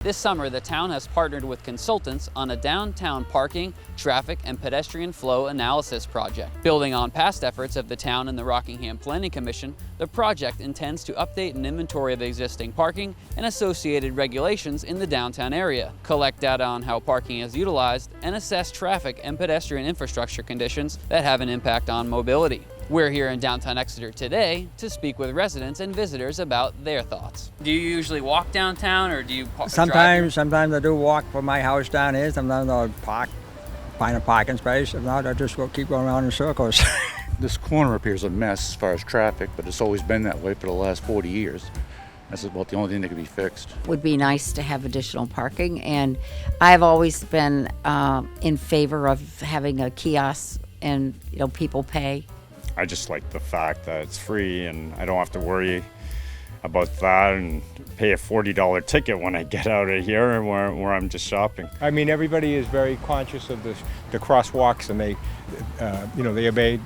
This summer, the town has partnered with consultants on a downtown parking, traffic, and pedestrian flow analysis project. Building on past efforts of the town and the Rockingham Planning Commission, the project intends to update an inventory of existing parking and associated regulations in the downtown area, collect data on how parking is utilized, and assess traffic and pedestrian infrastructure conditions that have an impact on mobility. We're here in downtown Exeter today to speak with residents and visitors about their thoughts. Do you usually walk downtown or do you drive? Sometimes I do walk from my house down here. Sometimes I'll park, find a parking space. If not, I just keep going around in circles. This corner up here is a mess as far as traffic, but it's always been that way for the last 40 years. That's about the only thing that can be fixed. Would be nice to have additional parking, and I've always been in favor of having a kiosk and people pay. I just like the fact that it's free and I don't have to worry about that and pay a $40 ticket when I get out of here where I'm just shopping. I mean, everybody is very conscious of the crosswalks, and they obey.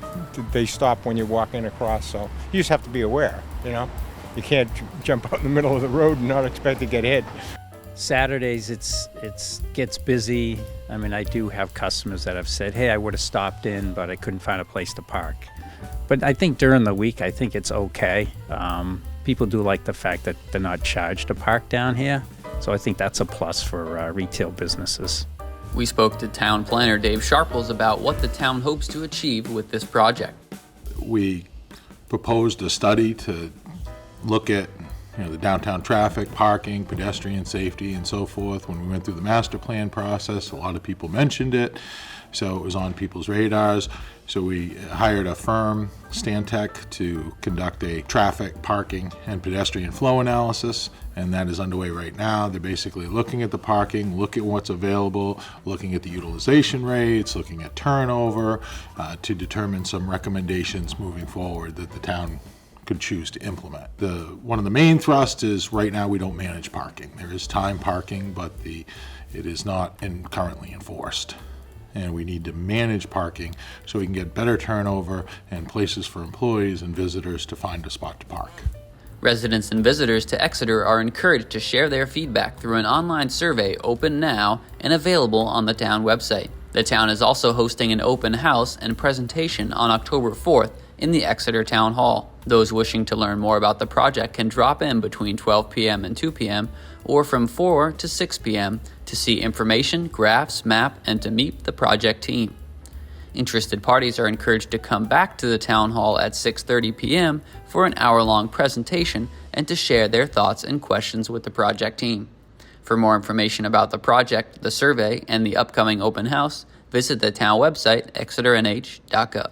They stop when you're walking across. So you just have to be aware. You can't jump out in the middle of the road and not expect to get hit. Saturdays it gets busy. I mean, I do have customers that have said, hey, I would have stopped in, but I couldn't find a place to park. But I think during the week, I think it's okay. People do like the fact that they're not charged to park down here. So I think that's a plus for retail businesses. We spoke to town planner Dave Sharples about what the town hopes to achieve with this project. We proposed a study to look at the downtown traffic, parking, pedestrian safety, and so forth. When we went through the master plan process, a lot of people mentioned it, so it was on people's radars. So we hired a firm, Stantec, to conduct a traffic, parking, and pedestrian flow analysis, and that is underway right now. They're basically looking at the parking, looking at what's available, looking at the utilization rates, looking at turnover, to determine some recommendations moving forward that the town could choose to implement. One of the main thrusts is right now we don't manage parking. There is time parking, but it is not currently enforced. And we need to manage parking so we can get better turnover and places for employees and visitors to find a spot to park. Residents and visitors to Exeter are encouraged to share their feedback through an online survey open now and available on the town website. The town is also hosting an open house and presentation on October 4th in the Exeter Town Hall. Those wishing to learn more about the project can drop in between 12 p.m. and 2 p.m. or from 4 to 6 p.m. to see information, graphs, map, and to meet the project team. Interested parties are encouraged to come back to the Town Hall at 6:30 p.m. for an hour-long presentation and to share their thoughts and questions with the project team. For more information about the project, the survey, and the upcoming open house, visit the town website, exeternh.gov.